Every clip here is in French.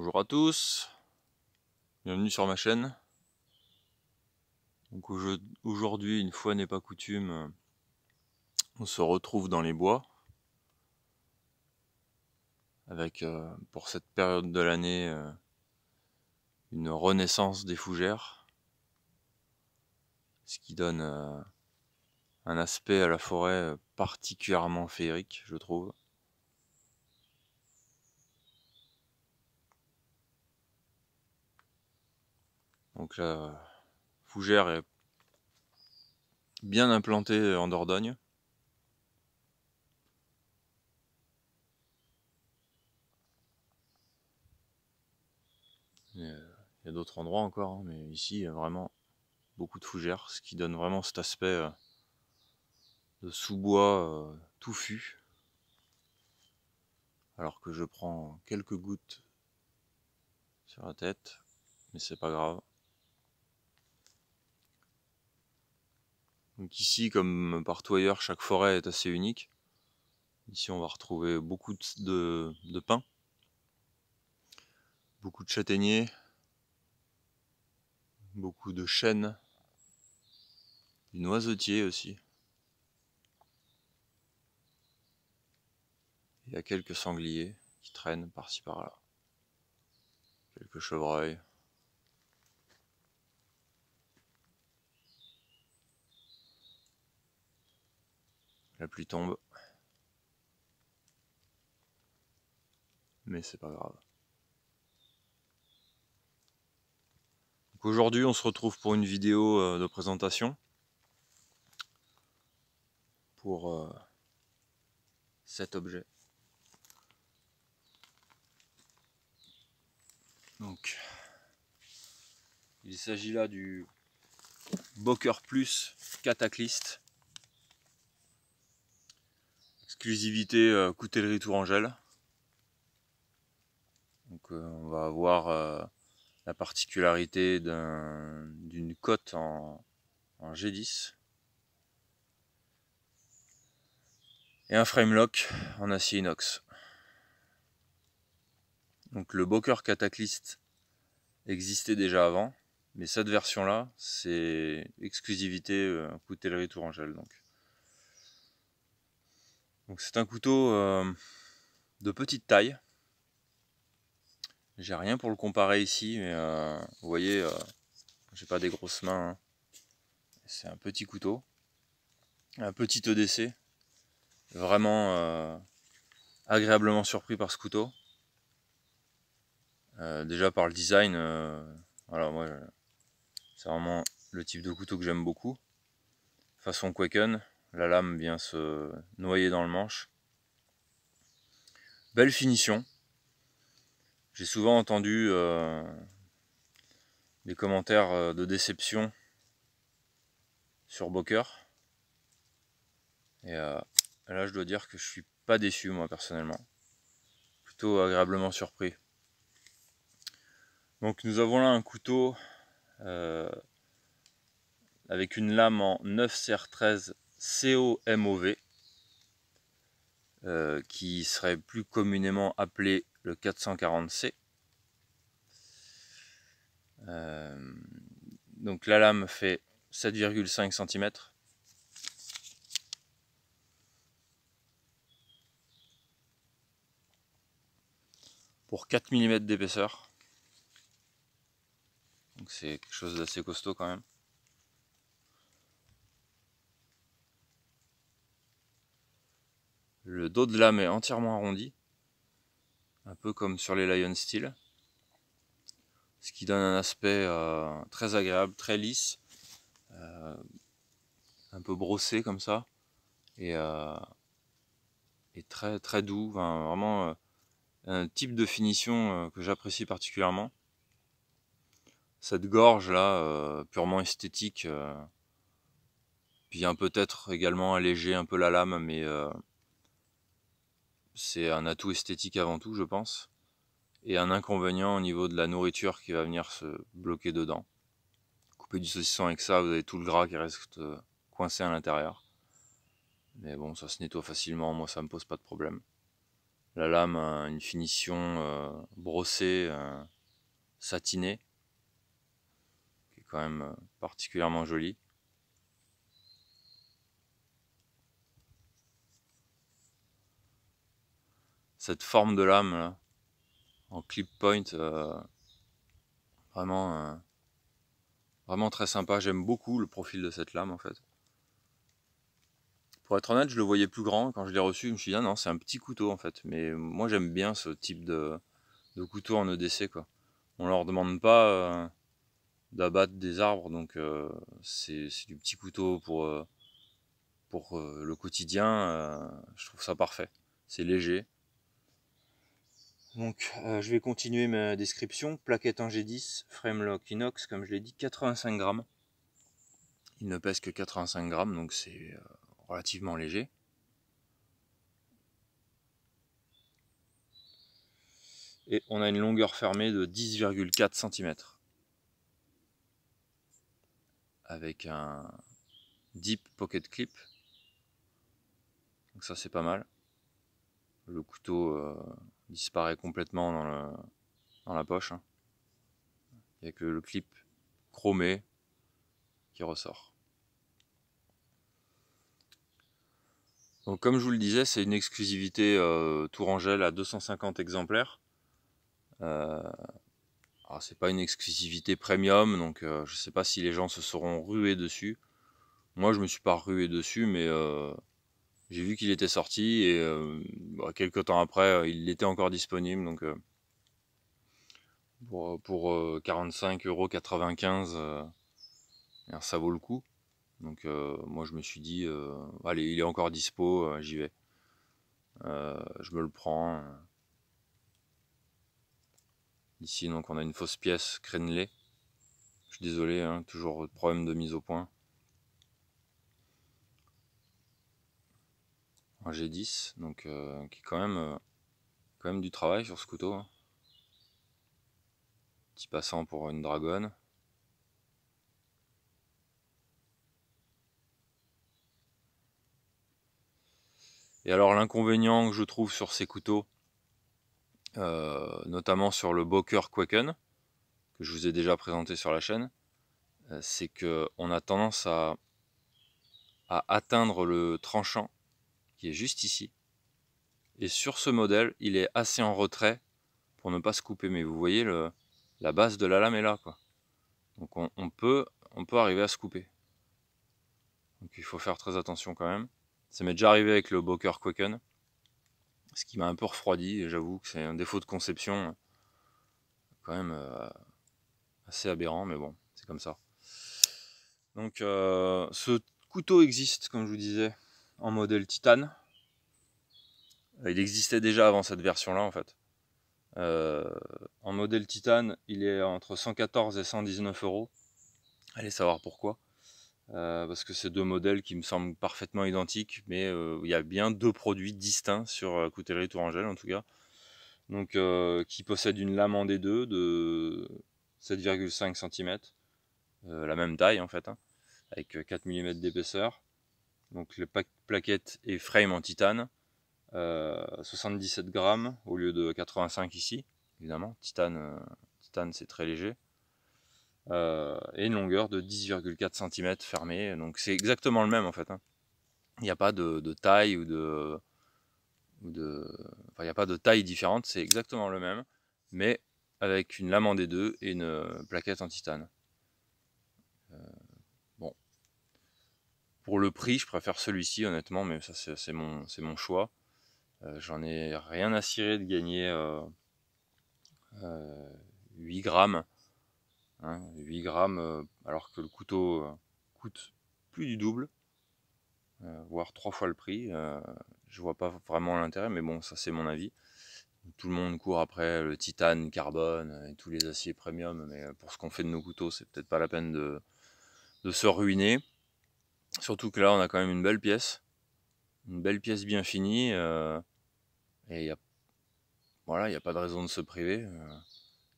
Bonjour à tous, bienvenue sur ma chaîne. Donc aujourd'hui, une fois n'est pas coutume, on se retrouve dans les bois avec pour cette période de l'année une renaissance des fougères, ce qui donne un aspect à la forêt particulièrement féerique, je trouve. Donc la fougère est bien implantée en Dordogne. Il y a d'autres endroits encore, hein, mais ici il y a vraiment beaucoup de fougères, ce qui donne vraiment cet aspect de sous-bois touffu, alors que je prends quelques gouttes sur la tête, mais c'est pas grave. Donc ici, comme partout ailleurs, chaque forêt est assez unique. Ici on va retrouver beaucoup de pins, beaucoup de châtaigniers, beaucoup de chênes, du noisetier aussi. Il y a quelques sangliers qui traînent par-ci par-là, quelques chevreuils. La pluie tombe, mais c'est pas grave. Donc aujourd'hui on se retrouve pour une vidéo de présentation pour cet objet. Donc il s'agit là du Boker Plus Cataclysme, exclusivité Coutellerie Tourangelle. Donc on va avoir la particularité d'une cote en G10 et un frame lock en acier inox. Donc le Boker Cataclysme existait déjà avant, mais cette version là c'est exclusivité Coutellerie Tourangelle. Donc c'est un couteau de petite taille. J'ai rien pour le comparer ici, mais vous voyez, j'ai pas des grosses mains, hein. C'est un petit couteau, un petit EDC, vraiment agréablement surpris par ce couteau. Déjà par le design, voilà, moi c'est vraiment le type de couteau que j'aime beaucoup. Façon Quaken, la lame vient se noyer dans le manche. Belle finition. J'ai souvent entendu des commentaires de déception sur Boker. Et là je dois dire que je suis pas déçu moi personnellement. Plutôt agréablement surpris. Donc nous avons là un couteau avec une lame en 9 CR13 COMOV qui serait plus communément appelé le 440C. Donc la lame fait 7,5 cm. Pour 4 mm d'épaisseur. Donc c'est quelque chose d'assez costaud quand même. Le dos de lame est entièrement arrondi, un peu comme sur les Lion Steel, ce qui donne un aspect très agréable, très lisse, un peu brossé comme ça, et très très doux, enfin, vraiment un type de finition que j'apprécie particulièrement. Cette gorge là, purement esthétique, vient peut-être également alléger un peu la lame, mais c'est un atout esthétique avant tout, je pense, et un inconvénient au niveau de la nourriture qui va venir se bloquer dedans. Couper du saucisson avec ça, vous avez tout le gras qui reste coincé à l'intérieur. Mais bon, ça se nettoie facilement, moi ça me pose pas de problème. La lame a une finition brossée, satinée, qui est quand même particulièrement jolie. Cette forme de lame là, en clip point, vraiment, vraiment très sympa. J'aime beaucoup le profil de cette lame en fait. Pour être honnête, je le voyais plus grand. Quand je l'ai reçu, je me suis dit, ah non, c'est un petit couteau en fait. Mais moi, j'aime bien ce type de couteau en EDC, quoi. On leur demande pas d'abattre des arbres, donc c'est du petit couteau pour le quotidien. Je trouve ça parfait. C'est léger. Donc, je vais continuer ma description. Plaquette en G10, framelock inox, comme je l'ai dit, 85 grammes. Il ne pèse que 85 grammes, donc c'est relativement léger. Et on a une longueur fermée de 10,4 cm. Avec un deep pocket clip. Donc ça c'est pas mal. Le couteau disparaît complètement dans la poche. Hein. Il n'y a que le clip chromé qui ressort. Donc comme je vous le disais, c'est une exclusivité Tourangelle à 250 exemplaires. Alors c'est pas une exclusivité premium, donc je sais pas si les gens se seront rués dessus. Moi je me suis pas rué dessus, mais j'ai vu qu'il était sorti et quelques temps après il était encore disponible, donc pour 45,95 €, ça vaut le coup. Donc moi je me suis dit, allez, il est encore dispo, j'y vais. Je me le prends. Ici donc on a une fausse pièce crénelée. Je suis désolé, hein, toujours problème de mise au point. Un G10, donc qui est quand même du travail sur ce couteau. Hein. Petit passant pour une dragonne. Et alors l'inconvénient que je trouve sur ces couteaux, notamment sur le Boker Quaken, que je vous ai déjà présenté sur la chaîne, c'est qu'on a tendance à atteindre le tranchant qui est juste ici. Et sur ce modèle, il est assez en retrait pour ne pas se couper. Mais vous voyez, la base de la lame est là, quoi. Donc on peut arriver à se couper. Donc il faut faire très attention quand même. Ça m'est déjà arrivé avec le Boker Quaken, ce qui m'a un peu refroidi. Et j'avoue que c'est un défaut de conception quand même assez aberrant, mais bon, c'est comme ça. Donc ce couteau existe, comme je vous disais, en modèle titane. Il existait déjà avant cette version-là, en fait. En modèle titane, il est entre 114 et 119 €. Allez savoir pourquoi. Parce que c'est deux modèles qui me semblent parfaitement identiques, mais il y a bien deux produits distincts sur Coutellerie Tourangelle, en tout cas. Donc, qui possèdent une lame en D2 de 7,5 cm, la même taille en fait, hein, avec 4 mm d'épaisseur. Donc, les plaquettes et frame en titane, 77 grammes au lieu de 85 ici, évidemment. Titane c'est très léger. Et une longueur de 10,4 cm fermée, donc c'est exactement le même en fait. Hein. Il n'y a pas de taille enfin, il n'y a pas de taille différente, c'est exactement le même, mais avec une lame en D2 et une plaquette en titane. Bon, pour le prix, je préfère celui-ci honnêtement, mais ça c'est mon choix. J'en ai rien à cirer de gagner 8 grammes. Hein, 8 grammes, alors que le couteau coûte plus du double, voire 3 fois le prix. Je vois pas vraiment l'intérêt, mais bon, ça c'est mon avis. Tout le monde court après le titane, carbone et tous les aciers premium, mais pour ce qu'on fait de nos couteaux, c'est peut-être pas la peine de se ruiner. Surtout que là, on a quand même une belle pièce bien finie, et voilà, il n'y a pas de raison de se priver.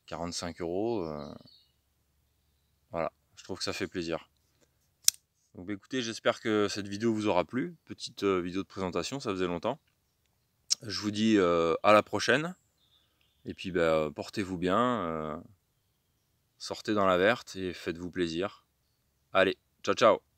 45 €, voilà, je trouve que ça fait plaisir. Donc écoutez, j'espère que cette vidéo vous aura plu. Petite vidéo de présentation, ça faisait longtemps. Je vous dis à la prochaine. Et puis bah, portez-vous bien, sortez dans la verte et faites-vous plaisir. Allez, ciao ciao!